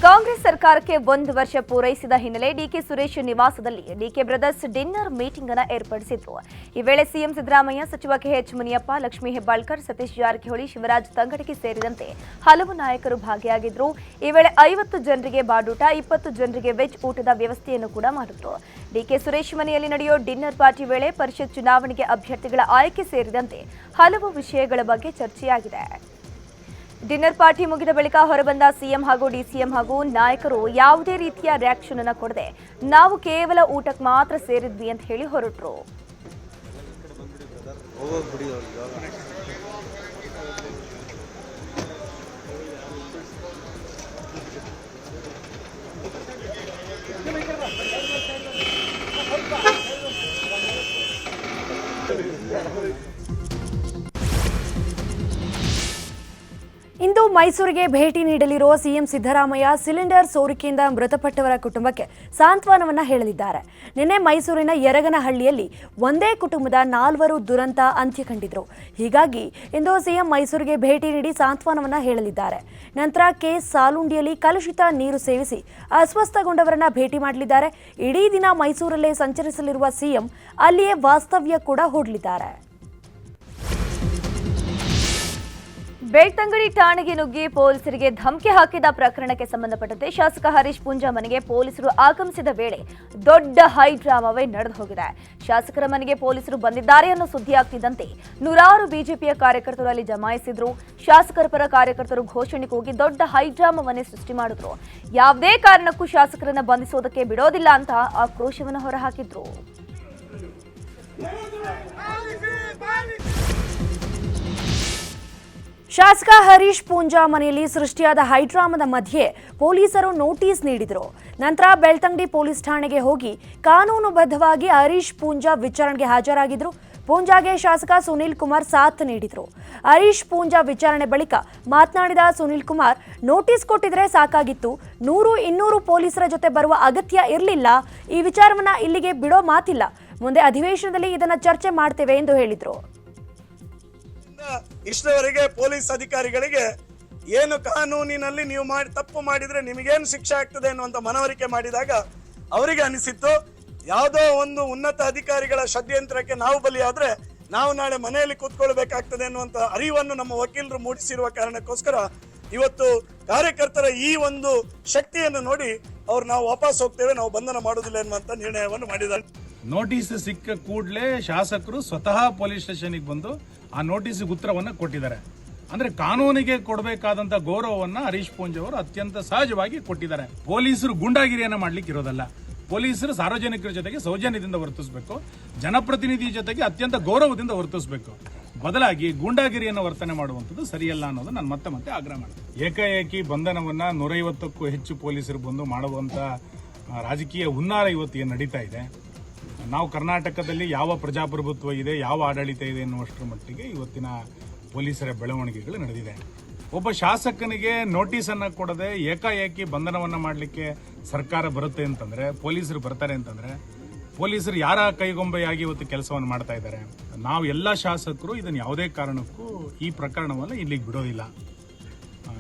ಕಾಂಗ್ರೆಸ್ ಸರ್ಕಾರಕ್ಕೆ 1 ವರ್ಷ ಪೂರೈಸಿದ ಹಿನ್ನೆಲೆ ಡಿಕೆ ಸುರೇಶ್ ನಿವಾಸದಲ್ಲಿ ಡಿಕೆ ಬ್ರದರ್ಸ್ ಡಿನ್ನರ್ ಮೀಟಿಂಗ್ ಅನ್ನು ಏರ್ಪಡಿಸಿದ್ರು. ಈ ವೇಳೆ ಸಿಎಂ ಸಿದ್ದರಾಮಯ್ಯ, ಸಚಿವ ಕೆಎಚ್ ಮುನಿಯಪ್ಪ, ಲಕ್ಷ್ಮೀ ಹೆಬ್ಬಾಳ್ಕರ್, ಸತೀಶ್ ಜಾರಕಿಹೊಳಿ, ಶಿವರಾಜ್ ತಂಗಡಗಿ ಸೇರಿದಂತೆ ಹಲವು ನಾಯಕರು ಭಾಗಿಯಾಗಿದ್ರು. ಈ ವೇಳೆ 50 ಜನರಿಗೆ ಬಾಡೂಟ, 20 ಜನರಿಗೆ ವೆಜ್ ಊಟದ ವ್ಯವಸ್ಥೆಯನ್ನು ಕೂಡ ಮಾಡಿದ್ರು. ಡಿಕೆ ಸುರೇಶ್ ಮನೆಯಲ್ಲಿ ನಡೆಯೋ ಡಿನ್ನರ್ ಪಾರ್ಟಿ ವೇಳೆ ಪರಿಷತ್ ಚುನಾವಣೆಗೆ ಅಭ್ಯರ್ಥಿಗಳ ಆಯ್ಕೆ ಸೇರಿದಂತೆ ಹಲವು ವಿಷಯಗಳ ಬಗ್ಗೆ ಚರ್ಚೆಯಾಗಿದೆ. ಡಿನ್ನರ್ ಪಾರ್ಟಿ ಮುಗಿದ ಬಳಿಕ ಹೊರಬಂದ ಸಿಎಂ ಹಾಗೂ ಡಿಸಿಎಂ ಹಾಗೂ ನಾಯಕರು ಯಾವುದೇ ರೀತಿಯ ರಿಯಾಕ್ಷನ್ ಅನ್ನು ಕೊಡದೆ ನಾವು ಕೇವಲ ಊಟಕ್ಕೆ ಮಾತ್ರ ಸೇರಿದ್ವಿ ಅಂತ ಹೇಳಿ ಹೊರಟರು. ಇಂದು ಮೈಸೂರಿಗೆ ಭೇಟಿ ನೀಡಲಿರುವ ಸಿಎಂ ಸಿದ್ದರಾಮಯ್ಯ ಸಿಲಿಂಡರ್ ಸೋರಿಕೆಯಿಂದ ಮೃತಪಟ್ಟವರ ಕುಟುಂಬಕ್ಕೆ ಸಾಂತ್ವನವನ್ನ ಹೇಳಲಿದ್ದಾರೆ. ನಿನ್ನೆ ಮೈಸೂರಿನ ಯರಗನಹಳ್ಳಿಯಲ್ಲಿ ಒಂದೇ ಕುಟುಂಬದ 4 ದುರಂತ ಅಂತ್ಯ ಕಂಡಿದ್ರು. ಹೀಗಾಗಿ ಇಂದು ಸಿಎಂ ಮೈಸೂರಿಗೆ ಭೇಟಿ ನೀಡಿ ಸಾಂತ್ವನವನ್ನ ಹೇಳಲಿದ್ದಾರೆ. ನಂತರ ಸಾಲುಂಡಿಯಲ್ಲಿ ಕಲುಷಿತ ನೀರು ಸೇವಿಸಿ ಅಸ್ವಸ್ಥಗೊಂಡವರನ್ನ ಭೇಟಿ ಮಾಡಲಿದ್ದಾರೆ. ಇಡೀ ದಿನ ಮೈಸೂರಲ್ಲೇ ಸಂಚರಿಸಲಿರುವ ಸಿಎಂ ಅಲ್ಲಿಯೇ ವಾಸ್ತವ್ಯ ಕೂಡ ಹೂಡಲಿದ್ದಾರೆ. ಬೆಳ್ತಂಗಡಿ ಠಾಣೆಗೆ ನುಗ್ಗಿ ಪೊಲೀಸರಿಗೆ ಧಮಕಿ ಹಾಕಿದ ಪ್ರಕರಣಕ್ಕೆ ಸಂಬಂಧಪಟ್ಟಂತೆ ಶಾಸಕ ಹರೀಶ್ ಪೂಂಜಾ ಮನೆಗೆ ಪೊಲೀಸರು ಆಗಮಿಸಿದ ವೇಳೆ ದೊಡ್ಡ ಹೈ ಡ್ರಾಮಾವೇ ನಡೆದು ಹೋಗಿದೆ. ಶಾಸಕರ ಮನೆಗೆ ಪೊಲೀಸರು ಬಂದಿದ್ದಾರೆ ಅನ್ನೋ ಸುದ್ದಿ ಆಗ್ತಿದ್ದಂತೆ ನೂರಾರು ಬಿಜೆಪಿಯ ಕಾರ್ಯಕರ್ತರು ಅಲ್ಲಿ ಜಮಾಯಿಸಿದ್ರು. ಶಾಸಕರ ಪರ ಕಾರ್ಯಕರ್ತರು ಘೋಷಣೆ ಕೂಗಿ ದೊಡ್ಡ ಹೈ ಡ್ರಾಮಾವನ್ನೇ ಸೃಷ್ಟಿ ಮಾಡಿದ್ರು. ಯಾವುದೇ ಕಾರಣಕ್ಕೂ ಶಾಸಕರನ್ನ ಬಂಧಿಸೋದಕ್ಕೆ ಬಿಡೋದಿಲ್ಲ ಅಂತ ಆಕ್ರೋಶವನ್ನು ಹೊರಹಾಕಿದ್ರು. ಶಾಸಕ ಹರೀಶ್ ಪೂಂಜಾ ಮನೆಯಲ್ಲಿ ಸೃಷ್ಟಿಯಾದ ಹೈಡ್ರಾಮದ ಮಧ್ಯೆ ಪೊಲೀಸರು ನೋಟಿಸ್ ನೀಡಿದರು. ನಂತರ ಬೆಳ್ತಂಗಡಿ ಪೊಲೀಸ್ ಠಾಣೆಗೆ ಹೋಗಿ ಕಾನೂನುಬದ್ಧವಾಗಿ ಹರೀಶ್ ಪೂಂಜಾ ವಿಚಾರಣೆಗೆ ಹಾಜರಾಗಿದ್ರು. ಪೂಂಜಾಗೆ ಶಾಸಕ ಸುನೀಲ್ ಕುಮಾರ್ ಸಾಥ್ ನೀಡಿದ್ರು. ಹರೀಶ್ ಪೂಂಜಾ ವಿಚಾರಣೆ ಬಳಿಕ ಮಾತನಾಡಿದ ಸುನೀಲ್ ಕುಮಾರ್, ನೋಟಿಸ್ ಕೊಟ್ಟಿದ್ರೆ ಸಾಕಾಗಿತ್ತು, 100-200 ಪೊಲೀಸರ ಜೊತೆ ಬರುವ ಅಗತ್ಯ ಇರಲಿಲ್ಲ. ಈ ವಿಚಾರವನ್ನ ಇಲ್ಲಿಗೆ ಬಿಡೋ ಮಾತಿಲ್ಲ. ಮುಂದೆ ಅಧಿವೇಶನದಲ್ಲಿ ಇದನ್ನ ಚರ್ಚೆ ಮಾಡ್ತೇವೆ ಎಂದು ಹೇಳಿದ್ರು. ಇಷ್ಟವರೆಗೆ ಪೊಲೀಸ್ ಅಧಿಕಾರಿಗಳಿಗೆ ಏನು ಕಾನೂನಿನಲ್ಲಿ ನೀವು ತಪ್ಪು ಮಾಡಿದ್ರೆ ನಿಮಗೇನು ಶಿಕ್ಷೆ ಆಗ್ತದೆ ಅನ್ನುವಂತ ಮನವರಿಕೆ ಮಾಡಿದಾಗ ಅವರಿಗೆ ಅನಿಸಿತ್ತು ಯಾವುದೋ ಒಂದು ಉನ್ನತ ಅಧಿಕಾರಿಗಳ ಷಡ್ಯಂತ್ರಕ್ಕೆ ನಾವು ಬಲಿಯಾದ್ರೆ ನಾವು ನಾಳೆ ಮನೆಯಲ್ಲಿ ಕೂತ್ಕೊಳ್ಬೇಕಾಗ್ತದೆ ಅನ್ನುವಂತ ಅರಿವನ್ನು ನಮ್ಮ ವಕೀಲರು ಮೂಡಿಸಿರುವ ಕಾರಣಕ್ಕೋಸ್ಕರ ಇವತ್ತು ಕಾರ್ಯಕರ್ತರ ಈ ಒಂದು ಶಕ್ತಿಯನ್ನು ನೋಡಿ ಅವ್ರು ನಾವು ವಾಪಸ್ ಹೋಗ್ತೇವೆ, ನಾವು ಬಂಧನ ಮಾಡುವುದಿಲ್ಲ ಎನ್ನುವಂತ ನಿರ್ಣಯವನ್ನು ಮಾಡಿದ್ದಾರೆ. ನೋಟಿಸ್ ಸಿಕ್ಕ ಕೂಡಲೇ ಶಾಸಕರು ಸ್ವತಃ ಪೊಲೀಸ್ ಸ್ಟೇಷನ್ಗೆ ಬಂದು ಆ ನೋಟಿಸ್ಗೆ ಉತ್ತರವನ್ನ ಕೊಟ್ಟಿದ್ದಾರೆ. ಅಂದ್ರೆ ಕಾನೂನಿಗೆ ಕೊಡಬೇಕಾದಂತ ಗೌರವವನ್ನ ಹರೀಶ್ ಪೂಂಜಾ ಅವರು ಅತ್ಯಂತ ಸಹಜವಾಗಿ ಕೊಟ್ಟಿದ್ದಾರೆ. ಪೊಲೀಸರು ಗೂಂಡಾಗಿರಿಯನ್ನ ಮಾಡ್ಲಿಕ್ಕೆ ಇರೋದಲ್ಲ. ಪೊಲೀಸರು ಸಾರ್ವಜನಿಕರ ಜೊತೆಗೆ ಸೌಜನ್ಯದಿಂದ ವರ್ತಿಸಬೇಕು, ಜನಪ್ರತಿನಿಧಿ ಜೊತೆಗೆ ಅತ್ಯಂತ ಗೌರವದಿಂದ ವರ್ತಿಸಬೇಕು. ಬದಲಾಗಿ ಗೂಂಡಾಗಿರಿಯನ್ನು ವರ್ತನೆ ಮಾಡುವಂಥದ್ದು ಸರಿಯಲ್ಲ ಅನ್ನೋದು ನಾನು ಮತ್ತೆ ಆಗ್ರಹ ಮಾಡ್ತೀನಿ. ಏಕಾಏಕಿ ಬಂಧನವನ್ನ 150ಕ್ಕೂ ಹೆಚ್ಚು ಪೊಲೀಸರು ಬಂದು ಮಾಡುವಂತ ರಾಜಕೀಯ ಹುನ್ನಾರ ಇವತ್ತು ಏನು ನಡೀತಾ ಇದೆ. ನಾವು ಕರ್ನಾಟಕದಲ್ಲಿ ಯಾವ ಪ್ರಜಾಪ್ರಭುತ್ವ ಇದೆ, ಯಾವ ಆಡಳಿತ ಇದೆ ಎನ್ನುವಷ್ಟರ ಮಟ್ಟಿಗೆ ಇವತ್ತಿನ ಪೊಲೀಸರ ಬೆಳವಣಿಗೆಗಳು ನಡೆದಿದೆ. ಒಬ್ಬ ಶಾಸಕನಿಗೆ ನೋಟಿಸ್ ಅನ್ನ ಕೊಡದೆ ಏಕಾಏಕಿ ಬಂಧನವನ್ನ ಮಾಡಲಿಕ್ಕೆ ಸರ್ಕಾರ ಬರುತ್ತೆ ಅಂತಂದ್ರೆ, ಪೊಲೀಸರು ಬರ್ತಾರೆ ಅಂತಂದ್ರೆ, ಪೊಲೀಸರು ಯಾರ ಕೈಗೊಂಬೆಯಾಗಿ ಇವತ್ತು ಕೆಲಸವನ್ನು ಮಾಡ್ತಾ ಇದ್ದಾರೆ. ನಾವು ಎಲ್ಲ ಶಾಸಕರು ಇದನ್ನು ಯಾವುದೇ ಕಾರಣಕ್ಕೂ ಈ ಪ್ರಕರಣವನ್ನು ಇಲ್ಲಿಗೆ ಬಿಡೋದಿಲ್ಲ.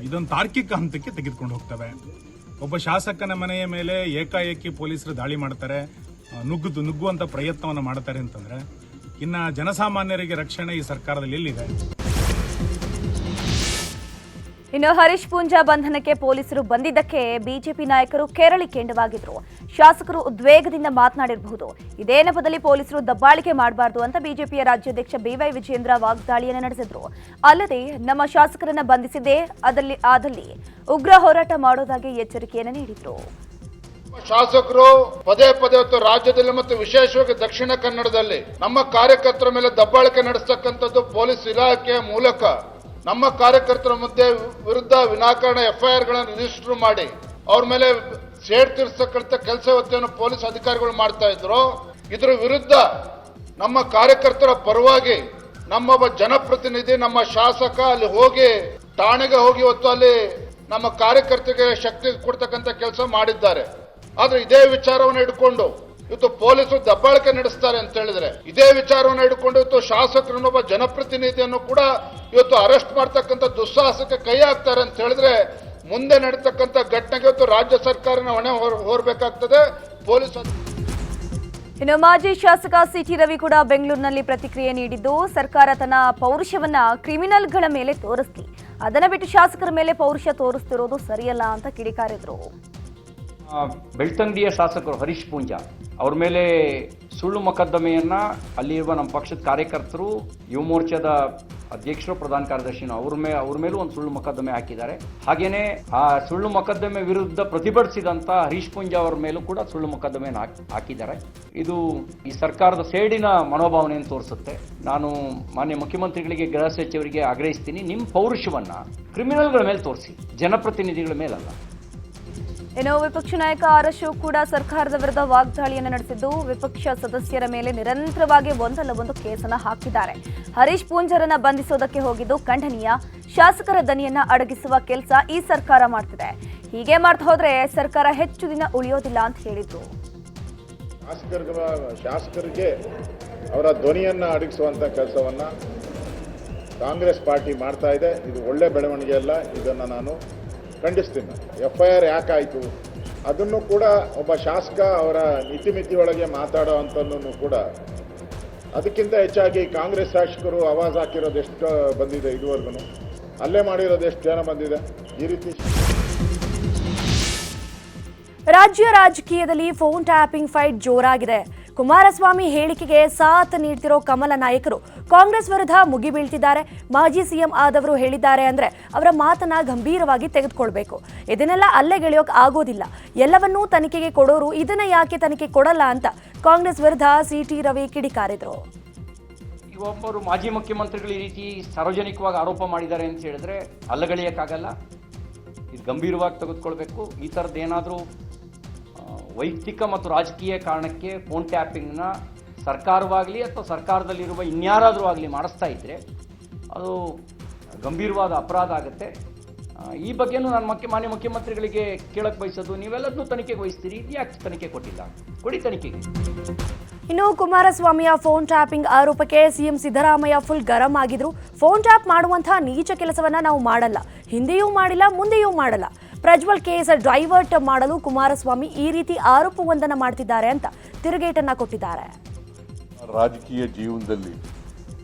ಇದೊಂದು ತಾರ್ಕಿಕ ಹಂತಕ್ಕೆ ತೆಗೆದುಕೊಂಡು ಹೋಗ್ತವೆ. ಒಬ್ಬ ಶಾಸಕನ ಮನೆಯ ಮೇಲೆ ಏಕಾಏಕಿ ಪೊಲೀಸರು ದಾಳಿ ಮಾಡ್ತಾರೆ, ನುಗ್ಗುವಂತ ಪ್ರಯತ್ನವನ್ನು ಮಾಡ್ತಾರೆ ಅಂತಂದ್ರೆ ಇನ್ನ ಜನಸಾಮಾನ್ಯರಿಗೆ ರಕ್ಷಣೆ ಈ ಸರ್ಕಾರದಲ್ಲಿ ಎಲ್ಲಿದೆ? ಇನ್ನು ಹರೀಶ್ ಪೂಂಜಾ ಬಂಧನಕ್ಕೆ ಪೊಲೀಸರು ಬಂದಿದ್ದಕ್ಕೆ ಬಿಜೆಪಿ ನಾಯಕರು ಕೆರಳಿ ಕೆಂಡವಾಗಿದ್ರು. ಶಾಸಕರು ಉದ್ವೇಗದಿಂದ ಮಾತನಾಡಿರಬಹುದು. ಇದೇ ನೆಪದಲ್ಲಿ ಪೊಲೀಸರು ದಬ್ಬಾಳಿಕೆ ಮಾಡಬಾರದು ಅಂತ ಬಿಜೆಪಿಯ ರಾಜ್ಯಾಧ್ಯಕ್ಷ ಬಿವೈ ವಿಜಯೇಂದ್ರ ವಾಗ್ದಾಳಿಯನ್ನು ನಡೆಸಿದ್ರು. ಅಲ್ಲದೆ ನಮ್ಮ ಶಾಸಕರನ್ನ ಬಂಧಿಸಿದ್ದೇ ಆದಲ್ಲಿ ಉಗ್ರ ಹೋರಾಟ ಮಾಡೋದಾಗಿ ಎಚ್ಚರಿಕೆಯನ್ನು ನೀಡಿದ್ರು. ಶಾಸಕರು ಪದೇ ರಾಜ್ಯದಲ್ಲಿ ಮತ್ತು ವಿಶೇಷವಾಗಿ ದಕ್ಷಿಣ ಕನ್ನಡದಲ್ಲಿ ನಮ್ಮ ಕಾರ್ಯಕರ್ತರ ಮೇಲೆ ದಬ್ಬಾಳಿಕೆ ನಡೆಸತಕ್ಕಂಥದ್ದು ಪೊಲೀಸ್ ಇಲಾಖೆಯ ಮೂಲಕ ನಮ್ಮ ಕಾರ್ಯಕರ್ತರ ವಿರುದ್ಧ ವಿನಾಕಾರಣ ಎಫ್ಐಆರ್ ಗಳನ್ನು ರಿಜಿಸ್ಟರ್ ಮಾಡಿ ಅವ್ರ ಮೇಲೆ ಸೇಡ್ ತೀರಿಸತಕ್ಕಂಥ ಕೆಲಸ ಇವತ್ತೇನು ಪೊಲೀಸ್ ಅಧಿಕಾರಿಗಳು ಮಾಡ್ತಾ ಇದ್ರು. ಇದರ ವಿರುದ್ಧ ನಮ್ಮ ಕಾರ್ಯಕರ್ತರ ಪರವಾಗಿ ನಮ್ಮೊಬ್ಬ ಜನಪ್ರತಿನಿಧಿ, ನಮ್ಮ ಶಾಸಕ ಅಲ್ಲಿ ಹೋಗಿ ಠಾಣೆಗೆ ಹೋಗಿ ಇವತ್ತು ಅಲ್ಲಿ ನಮ್ಮ ಕಾರ್ಯಕರ್ತರಿಗೆ ಶಕ್ತಿ ಕೊಡ್ತಕ್ಕಂಥ ಕೆಲಸ ಮಾಡಿದ್ದಾರೆ. ಆದ್ರೆ ಇದೇ ವಿಚಾರವನ್ನು ಇಟ್ಕೊಂಡು ಇವತ್ತು ಪೊಲೀಸರು ದಬ್ಬಾಳಿಕೆ ನಡೆಸ್ತಾರೆ ಅಂತ ಹೇಳಿದ್ರೆ, ಇದೇ ವಿಚಾರವನ್ನು ಹಿಡ್ಕೊಂಡು ಇವತ್ತು ಶಾಸಕರನ್ನೊಬ್ಬ ಜನಪ್ರತಿನಿಧಿಯನ್ನು ಕೂಡ ಇವತ್ತು ಅರೆಸ್ಟ್ ಮಾಡ್ತಕ್ಕಂಥ ದುಸ್ಸಾಹಸಕ್ಕೆ ಕೈ ಹಾಕ್ತಾರೆ ಅಂತ ಹೇಳಿದ್ರೆ ಮುಂದೆ ನಡೀತಕ್ಕಂಥ ಘಟನೆಗೆ ಇವತ್ತು ರಾಜ್ಯ ಸರ್ಕಾರನ ಹೊಣೆ ಹೊರಬೇಕಾಗ್ತದೆ. ಪೊಲೀಸ್ ಇನ್ನು ಮಾಜಿ ಶಾಸಕ ಸಿಟಿ ರವಿ ಕೂಡ ಬೆಂಗಳೂರಿನಲ್ಲಿ ಪ್ರತಿಕ್ರಿಯೆ ನೀಡಿದ್ದು, ಸರ್ಕಾರ ತನ್ನ ಪೌರುಷವನ್ನ ಕ್ರಿಮಿನಲ್ಗಳ ಮೇಲೆ ತೋರಿಸ್ಲಿ, ಅದನ್ನ ಬಿಟ್ಟು ಶಾಸಕರ ಮೇಲೆ ಪೌರುಷ ತೋರಿಸ್ತಿರೋದು ಸರಿಯಲ್ಲ ಅಂತ ಕಿಡಿಕಾರಿದ್ರು. ಬೆಳ್ತಂಗಡಿಯ ಶಾಸಕರು ಹರೀಶ್ ಪೂಂಜಾ ಅವ್ರ ಮೇಲೆ ಸುಳ್ಳು ಮೊಕದ್ದಮೆಯನ್ನ ಅಲ್ಲಿರುವ ನಮ್ಮ ಪಕ್ಷದ ಕಾರ್ಯಕರ್ತರು, ಯುವ ಮೋರ್ಚಾದ ಅಧ್ಯಕ್ಷರು, ಪ್ರಧಾನ ಕಾರ್ಯದರ್ಶಿನ ಅವ್ರ ಮೇಲೂ ಒಂದು ಸುಳ್ಳು ಮೊಕದ್ದಮೆ ಹಾಕಿದ್ದಾರೆ. ಹಾಗೇನೆ ಆ ಸುಳ್ಳು ಮೊಕದ್ದಮೆ ವಿರುದ್ಧ ಪ್ರತಿಭಟಿಸಿದಂತ ಹರೀಶ್ ಪೂಂಜಾ ಅವರ ಮೇಲೂ ಕೂಡ ಸುಳ್ಳು ಮೊಕದ್ದಮೆಯನ್ನು ಹಾಕಿದ್ದಾರೆ. ಇದು ಈ ಸರ್ಕಾರದ ಸೇಡಿನ ಮನೋಭಾವನೆಯನ್ನು ತೋರಿಸುತ್ತೆ. ನಾನು ಮಾನ್ಯ ಮುಖ್ಯಮಂತ್ರಿಗಳಿಗೆ, ಗೃಹ ಸಚಿವರಿಗೆ ಆಗ್ರಹಿಸ್ತೀನಿ, ನಿಮ್ಮ ಪೌರುಷವನ್ನ ಕ್ರಿಮಿನಲ್ಗಳ ಮೇಲೆ ತೋರಿಸಿ, ಜನಪ್ರತಿನಿಧಿಗಳ ಮೇಲಲ್ಲ. ಇನ್ನು ವಿಪಕ್ಷ ನಾಯಕ ಆರ್ ಅಶೋಕ್ ಕೂಡ ಸರ್ಕಾರದ ವಿರುದ್ಧ ವಾಗ್ದಾಳಿಯನ್ನು ನಡೆಸಿದ್ದು, ವಿಪಕ್ಷ ಸದಸ್ಯರ ಮೇಲೆ ನಿರಂತರವಾಗಿ ಒಂದಲ್ಲ ಒಂದು ಕೇಸನ್ನ ಹಾಕಿದ್ದಾರೆ. ಹರೀಶ್ ಪೂಂಜರನ್ನ ಬಂಧಿಸೋದಕ್ಕೆ ಹೋಗಿದ್ದು ಖಂಡನೀಯ. ಶಾಸಕರ ದನಿಯನ್ನ ಅಡಗಿಸುವ ಕೆಲಸ ಈ ಸರ್ಕಾರ ಮಾಡ್ತಿದೆ. ಹೀಗೆ ಮಾಡ್ತಾ ಹೋದ್ರೆ ಸರ್ಕಾರ ಹೆಚ್ಚು ದಿನ ಉಳಿಯೋದಿಲ್ಲ ಅಂತ ಹೇಳಿದ್ರು. ಶಾಸಕರಿಗೆ ಅವರ ಧ್ವನಿಯನ್ನ ಅಡಗಿಸುವಂತ ಕೆಲಸವನ್ನ ಕಾಂಗ್ರೆಸ್ ಪಾರ್ಟಿ ಮಾಡ್ತಾ ಇದೆ. ಇದು ಒಳ್ಳೆ ಬೆಳವಣಿಗೆ ಅಲ್ಲ, ಇದನ್ನ ನಾನು ಖಂಡಿಸ್ತೀನಿ. FIR ಯಾಕಾಯಿತು ಅದನ್ನು ಕೂಡ ಒಬ್ಬ ಶಾಸಕ ಅವರ ಇತಿಮಿತಿ ಒಳಗೆ ಮಾತಾಡೋ ಅಂಥದ್ದನ್ನು ಕೂಡ, ಅದಕ್ಕಿಂತ ಹೆಚ್ಚಾಗಿ ಕಾಂಗ್ರೆಸ್ ಶಾಸಕರು ಆವಾಜ್ ಹಾಕಿರೋದು ಎಷ್ಟು ಬಂದಿದೆ ಇದುವರೆಗೂ, ಅಲ್ಲೇ ಮಾಡಿರೋದು ಎಷ್ಟು ಜನ ಬಂದಿದೆ ಈ ರೀತಿ. ರಾಜ್ಯ ರಾಜಕೀಯದಲ್ಲಿ ಫೋನ್ ಟ್ಯಾಪಿಂಗ್ ಫೈಟ್ ಜೋರಾಗಿದೆ. ಕುಮಾರಸ್ವಾಮಿ ಹೇಳಿಕೆಗೆ ಸಾಥ್ ನೀಡ್ತಿರೋ ಕಮಲ ನಾಯಕರು ಕಾಂಗ್ರೆಸ್ ವಿರುದ್ಧ ಮುಗಿಬೀಳ್ತಿದ್ದಾರೆ. ಮಾಜಿ ಸಿಎಂ ಆದವರು ಹೇಳಿದ್ದಾರೆ ಅಂದ್ರೆ ಅವರ ಮಾತನ್ನ ಗಂಭೀರವಾಗಿ ತೆಗೆದುಕೊಳ್ಬೇಕು. ಇದನ್ನೆಲ್ಲ ಅಲ್ಲೆಗೆಳೆಯೋಕ್ ಆಗೋದಿಲ್ಲ. ಎಲ್ಲವನ್ನೂ ತನಿಖೆಗೆ ಕೊಡೋರು ಇದನ್ನ ಯಾಕೆ ತನಿಖೆ ಕೊಡಲ್ಲ ಅಂತ ಕಾಂಗ್ರೆಸ್ ವಿರುದ್ಧ ಸಿಟಿ ರವಿ ಕಿಡಿಕಾರಿದ್ರು. ಒಬ್ಬರು ಮಾಜಿ ಮುಖ್ಯಮಂತ್ರಿಗಳು ಈ ರೀತಿ ಸಾರ್ವಜನಿಕವಾಗಿ ಆರೋಪ ಮಾಡಿದ್ದಾರೆ ಅಂತ ಹೇಳಿದ್ರೆ ಅಲ್ಲಗಳೆಯಕ್ಕಾಗಲ್ಲ. ಇದು ಗಂಭೀರವಾಗಿ ತೆಗೆದುಕೊಳ್ಬೇಕು. ಈ ಥರದ್ದು ಏನಾದರೂ ವೈಯಕ್ತಿಕ ಮತ್ತು ರಾಜಕೀಯ ಕಾರಣಕ್ಕೆ ಫೋನ್ ಟ್ಯಾಪಿಂಗ್ನ ಸರ್ಕಾರವಾಗಲಿ ಅಥವಾ ಸರ್ಕಾರದಲ್ಲಿರುವ ಇನ್ಯಾರಾದರೂ ಆಗಲಿ ಮಾಡಿಸ್ತಾ ಇದ್ದರೆ ಅದು ಗಂಭೀರವಾದ ಅಪರಾಧ ಆಗುತ್ತೆ. ಈ ಬಗ್ಗೆನೂ ನಾನು ಮಾನ್ಯ ಮುಖ್ಯಮಂತ್ರಿಗಳಿಗೆ ಕೇಳಕ್ಕೆ ಬಯಸೋದು, ನೀವೆಲ್ಲದನ್ನೂ ತನಿಖೆಗೆ ವಹಿಸ್ತೀರಿ, ಯಾಕೆ ತನಿಖೆ ಕೊಟ್ಟಿಲ್ಲ? ಕೊಡಿ ತನಿಖೆಗೆ. ಇನ್ನು ಕುಮಾರಸ್ವಾಮಿಯ ಫೋನ್ ಟ್ಯಾಪಿಂಗ್ ಆರೋಪಕ್ಕೆ ಸಿಎಂ ಸಿದ್ದರಾಮಯ್ಯ ಫುಲ್ ಗರಂ ಆಗಿದ್ರು. ಫೋನ್ ಟ್ಯಾಪ್ ಮಾಡುವಂತಹ ನೀಚ ಕೆಲಸವನ್ನ ನಾವು ಮಾಡಲ್ಲ, ಹಿಂದೆಯೂ ಮಾಡಿಲ್ಲ, ಮುಂದೆಯೂ ಮಾಡಲ್ಲ. ಪ್ರಜ್ವಲ್ ಕೇಸ್ ಡೈವರ್ಟ್ ಮಾಡಲು ಕುಮಾರಸ್ವಾಮಿ ಈ ರೀತಿ ಆರೋಪವೊಂದನ್ನು ಮಾಡ್ತಿದ್ದಾರೆ ಅಂತ ತಿರುಗೇಟನ್ನ ಕೊಟ್ಟಿದ್ದಾರೆ. ರಾಜಕೀಯ ಜೀವನದಲ್ಲಿ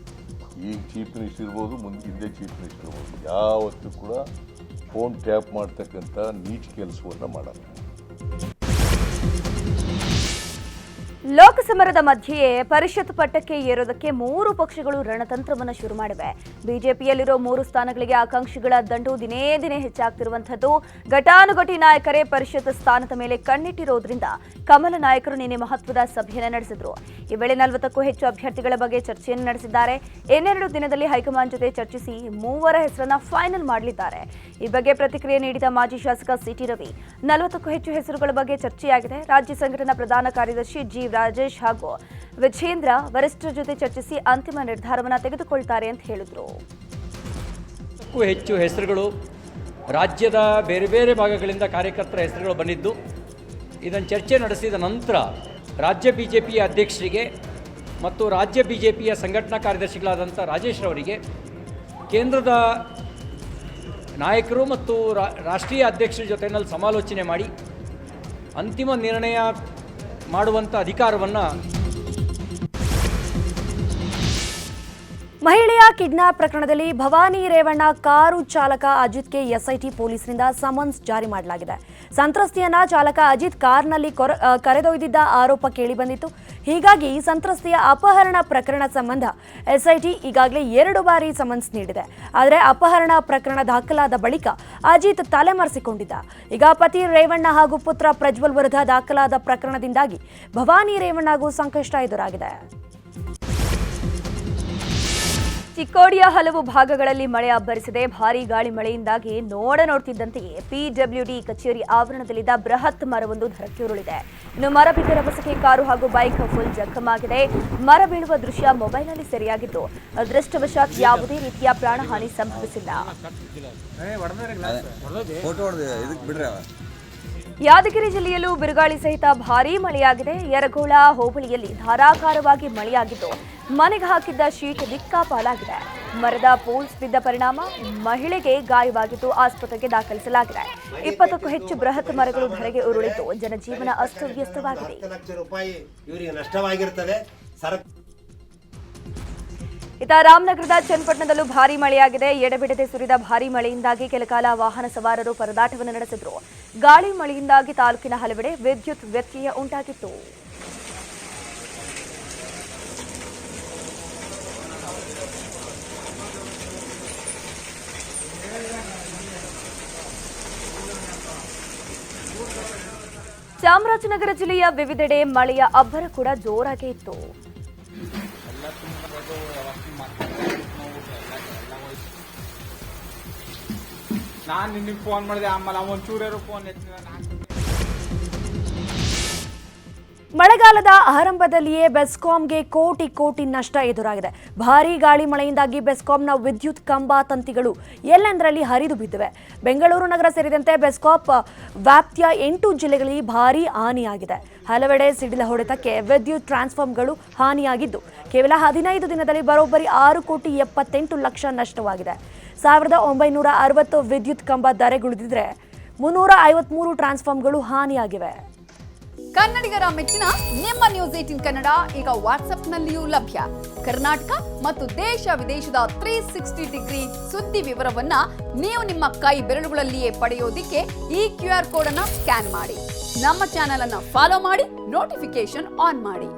ಈಗ ಚೀಫ್ ಮಿನಿಸ್ಟರ್ ಇರ್ಬೋದು, ಹಿಂದೆ ಚೀಫ್ ಮಿನಿಸ್ಟರ್ ಇರ್ಬೋದು, ಯಾವತ್ತೂ ಕೂಡ ಫೋನ್ ಟ್ಯಾಪ್ ಮಾಡ್ತಕ್ಕಂಥ ನೀಚ ಕೆಲಸವನ್ನು ಮಾಡಲ್ಲ. ಲೋಕಸಮರದ ಮಧ್ಯೆಯೇ ಪರಿಷತ್ ಪಟ್ಟಕ್ಕೆ ಏರೋದಕ್ಕೆ 3 ಪಕ್ಷಗಳು ರಣತಂತ್ರವನ್ನು ಶುರು ಮಾಡಿವೆ. ಬಿಜೆಪಿಯಲ್ಲಿರೋ 3 ಸ್ಥಾನಗಳಿಗೆ ಆಕಾಂಕ್ಷಿಗಳ ದಂಡು ದಿನೇ ದಿನೇ ಹೆಚ್ಚಾಗ್ತಿರುವಂಥದ್ದು. ಘಟಾನುಘಟಿ ನಾಯಕರೇ ಪರಿಷತ್ ಸ್ಥಾನದ ಮೇಲೆ ಕಣ್ಣಿಟ್ಟಿರೋದ್ರಿಂದ ಕಮಲ ನಾಯಕರು ನಿನ್ನೆ ಮಹತ್ವದ ಸಭೆಯನ್ನು ನಡೆಸಿದ್ರು. ಈ ವೇಳೆ 40ಕ್ಕೂ ಹೆಚ್ಚು ಅಭ್ಯರ್ಥಿಗಳ ಬಗ್ಗೆ ಚರ್ಚೆಯನ್ನು ನಡೆಸಿದ್ದಾರೆ. ಇನ್ನೆರಡು ದಿನದಲ್ಲಿ ಹೈಕಮಾಂಡ್ ಜೊತೆ ಚರ್ಚಿಸಿ 3 ಹೆಸರನ್ನ ಫೈನಲ್ ಮಾಡಲಿದ್ದಾರೆ. ಈ ಬಗ್ಗೆ ಪ್ರತಿಕ್ರಿಯೆ ನೀಡಿದ ಮಾಜಿ ಶಾಸಕ ಸಿಟಿ ರವಿ, 40ಕ್ಕೂ ಹೆಚ್ಚು ಹೆಸರುಗಳ ಬಗ್ಗೆ ಚರ್ಚೆಯಾಗಿದೆ. ರಾಜ್ಯ ಸಂಘಟನಾ ಪ್ರಧಾನ ಕಾರ್ಯದರ್ಶಿ ಜಿ ರಾಜೇಶ್ ಹಾಗೂ ವಿಜೇಂದ್ರ ವರಿಷ್ಠರ ಜೊತೆ ಚರ್ಚಿಸಿ ಅಂತಿಮ ನಿರ್ಧಾರವನ್ನು ತೆಗೆದುಕೊಳ್ತಾರೆ ಅಂತ ಹೇಳಿದರು. ಹೆಚ್ಚು ಹೆಸರುಗಳು ರಾಜ್ಯದ ಬೇರೆ ಬೇರೆ ಭಾಗಗಳಿಂದ ಕಾರ್ಯಕರ್ತರ ಹೆಸರುಗಳು ಬಂದಿದ್ದು, ಇದನ್ನು ಚರ್ಚೆ ನಡೆಸಿದ ನಂತರ ರಾಜ್ಯ ಬಿಜೆಪಿಯ ಅಧ್ಯಕ್ಷರಿಗೆ ಮತ್ತು ರಾಜ್ಯ ಬಿಜೆಪಿಯ ಸಂಘಟನಾ ಕಾರ್ಯದರ್ಶಿಗಳಾದಂಥ ರಾಜೇಶ್ ರವರಿಗೆ ಕೇಂದ್ರದ ನಾಯಕರು ಮತ್ತು ರಾಷ್ಟ್ರೀಯ ಅಧ್ಯಕ್ಷರ ಜೊತೆಯಲ್ಲಿ ಸಮಾಲೋಚನೆ ಮಾಡಿ ಅಂತಿಮ ನಿರ್ಣಯ ಮಾಡುವಂಥ ಅಧಿಕಾರವನ್ನು. ಮಹಿಳೆಯ ಕಿಡ್ನಾಪ್ ಪ್ರಕರಣದಲ್ಲಿ ಭವಾನಿ ರೇವಣ್ಣ ಕಾರು ಚಾಲಕ ಅಜಿತ್ಗೆ ಎಸ್ಐಟಿ ಪೊಲೀಸರಿಂದ ಸಮನ್ಸ್ ಜಾರಿ ಮಾಡಲಾಗಿದೆ. ಸಂತ್ರಸ್ತೆಯನ್ನ ಚಾಲಕ ಅಜಿತ್ ಕಾರ್ನಲ್ಲಿ ಕರೆದೊಯ್ದಿದ್ದ ಆರೋಪ ಕೇಳಿಬಂದಿತ್ತು. ಹೀಗಾಗಿ ಸಂತ್ರಸ್ತೆಯ ಅಪಹರಣ ಪ್ರಕರಣ ಸಂಬಂಧ ಎಸ್ಐಟಿ ಈಗಾಗಲೇ 2 ಬಾರಿ ಸಮನ್ಸ್ ನೀಡಿದೆ. ಆದರೆ ಅಪಹರಣ ಪ್ರಕರಣ ದಾಖಲಾದ ಬಳಿಕ ಅಜಿತ್ ತಲೆಮರೆಸಿಕೊಂಡಿದ್ದ. ಈಗ ಪತಿ ರೇವಣ್ಣ ಹಾಗೂ ಪುತ್ರ ಪ್ರಜ್ವಲ್ ವಿರುದ್ಧ ದಾಖಲಾದ ಪ್ರಕರಣದಿಂದಾಗಿ ಭವಾನಿ ರೇವಣ್ಣಗೂ ಸಂಕಷ್ಟ ಎದುರಾಗಿದೆ. ಚಿಕ್ಕೋಡಿಯ ಹಲವು ಭಾಗಗಳಲ್ಲಿ ಮಳೆ ಅಬ್ಬರಿಸಿದೆ. ಭಾರೀ ಗಾಳಿ ಮಳೆಯಿಂದಾಗಿ ನೋಡ್ತಿದ್ದಂತೆಯೇ PWD ಕಚೇರಿ ಆವರಣದಲ್ಲಿದ್ದ ಬೃಹತ್ ಮರವೊಂದು ಧರಕ್ಕೆ ಉರುಳಿದೆ. ಇನ್ನು ಮರ ಬಿದ್ದ ರಭಸಕ್ಕೆ ಕಾರು ಹಾಗೂ ಬೈಕ್ ಫುಲ್ ಜಖಮಾಗಿದೆ. ಮರ ಬೀಳುವ ದೃಶ್ಯ ಮೊಬೈಲ್ನಲ್ಲಿ ಸೆರೆಯಾಗಿದ್ದು, ಅದೃಷ್ಟವಶಾತ್ ಯಾವುದೇ ರೀತಿಯ ಪ್ರಾಣಹಾನಿ ಸಂಭವಿಸಿಲ್ಲ. ಯಾದಗಿರಿ ಜಿಲ್ಲೆಯಲ್ಲೂ ಬಿರುಗಾಳಿ ಸಹಿತ ಭಾರೀ ಮಳೆಯಾಗಿದೆ. ಯರಗೋಳ ಹೋಬಳಿಯಲ್ಲಿ ಧಾರಾಕಾರವಾಗಿ ಮಳೆಯಾಗಿದ್ದು, ಮನೆಗೆ ಹಾಕಿದ್ದ ಶೀಟ್ ದಿಕ್ಕಾಪಾಲಾಗಿದೆ. ಮರದ ಪೋಲ್ಸ್ ಬಿದ್ದ ಪರಿಣಾಮ ಮಹಿಳೆಗೆ ಗಾಯವಾಗಿದ್ದು ಆಸ್ಪತ್ರೆಗೆ ದಾಖಲಿಸಲಾಗಿದೆ. 20ಕ್ಕೂ ಹೆಚ್ಚು ಬೃಹತ್ ಮರಗಳು ಧರೆಗೆ ಉರುಳಿದ್ದು ಜನಜೀವನ ಅಸ್ತವ್ಯಸ್ತವಾಗಿದೆ. ಇತ್ತ ರಾಮನಗರದ ಚನ್ನಪಟ್ಟಣದಲ್ಲೂ ಭಾರೀ ಮಳೆಯಾಗಿದೆ. ಎಡೆಬಿಡದೆ ಸುರಿದ ಭಾರೀ ಮಳೆಯಿಂದಾಗಿ ಕೆಲಕಾಲ ವಾಹನ ಸವಾರರು ಪರದಾಟವನ್ನು ನಡೆಸಿದ್ರು. ಗಾಳಿ ಮಳೆಯಿಂದಾಗಿ ತಾಲೂಕಿನ ಹಲವೆಡೆ ವಿದ್ಯುತ್ ವ್ಯತ್ಯಯ ಉಂಟಾಗಿತ್ತು. ಚಾಮರಾಜನಗರ ಜಿಲ್ಲೆಯ ವಿವಿಧೆಡೆ ಮಳೆಯ ಅಬ್ಬರ ಕೂಡ ಜೋರಾಗೇ ಇತ್ತು. ನಾನು ನಿನಗೆ ಫೋನ್ ಮಾಡಿದೆ, ಆಮೇಲೆ ಒಂಚೂರು ಫೋನ್ ಮಳೆಗಾಲದ ಆರಂಭದಲ್ಲಿಯೇ ಬೆಸ್ಕಾಂಗೆ ಕೋಟಿ ನಷ್ಟ ಎದುರಾಗಿದೆ. ಭಾರೀ ಗಾಳಿ ಮಳೆಯಿಂದಾಗಿ ಬೆಸ್ಕಾಂನ ವಿದ್ಯುತ್ ಕಂಬ ತಂತಿಗಳು ಎಲ್ಲೆಂದರಲ್ಲಿ ಹರಿದು ಬಿದ್ದಿವೆ. ಬೆಂಗಳೂರು ನಗರ ಸೇರಿದಂತೆ ಬೆಸ್ಕಾಂ ವ್ಯಾಪ್ತಿಯ 8 ಜಿಲ್ಲೆಗಳಲ್ಲಿ ಭಾರೀ ಹಾನಿಯಾಗಿದೆ. ಹಲವೆಡೆ ಸಿಡಿಲ ಹೊಡೆತಕ್ಕೆ ವಿದ್ಯುತ್ ಟ್ರಾನ್ಸ್ಫಾರ್ಮರ್ಗಳು ಹಾನಿಯಾಗಿದ್ದು ಕೇವಲ 15 ದಿನದಲ್ಲಿ ಬರೋಬ್ಬರಿ 6,78,00,000 ನಷ್ಟವಾಗಿದೆ. 1960 ವಿದ್ಯುತ್ ಕಂಬ ಧರೆಗುಳಿದಿದ್ರೆ 353 ಟ್ರಾನ್ಸ್ಫಾರ್ಮರ್ಗಳು ಹಾನಿಯಾಗಿವೆ. ಕನ್ನಡಿಗರ ಮೆಚ್ಚಿನ ನಿಮ್ಮ ನ್ಯೂಸ್ 18 ಕನ್ನಡ ಈಗ ವಾಟ್ಸ್ಆಪ್ನಲ್ಲಿಯೂ ಲಭ್ಯ. ಕರ್ನಾಟಕ ಮತ್ತು ದೇಶ ವಿದೇಶದ 360 ಡಿಗ್ರಿ ಸುದ್ದಿ ವಿವರವನ್ನ ನೀವು ನಿಮ್ಮ ಕೈ ಬೆರಳುಗಳಲ್ಲಿಯೇ ಪಡೆಯೋದಿಕ್ಕೆ ಈ QR ಕೋಡ್ ಅನ್ನ ಸ್ಕ್ಯಾನ್ ಮಾಡಿ. ನಮ್ಮ ಚಾನೆಲ್ ಅನ್ನ ಫಾಲೋ ಮಾಡಿ, ನೋಟಿಫಿಕೇಶನ್ ಆನ್ ಮಾಡಿ.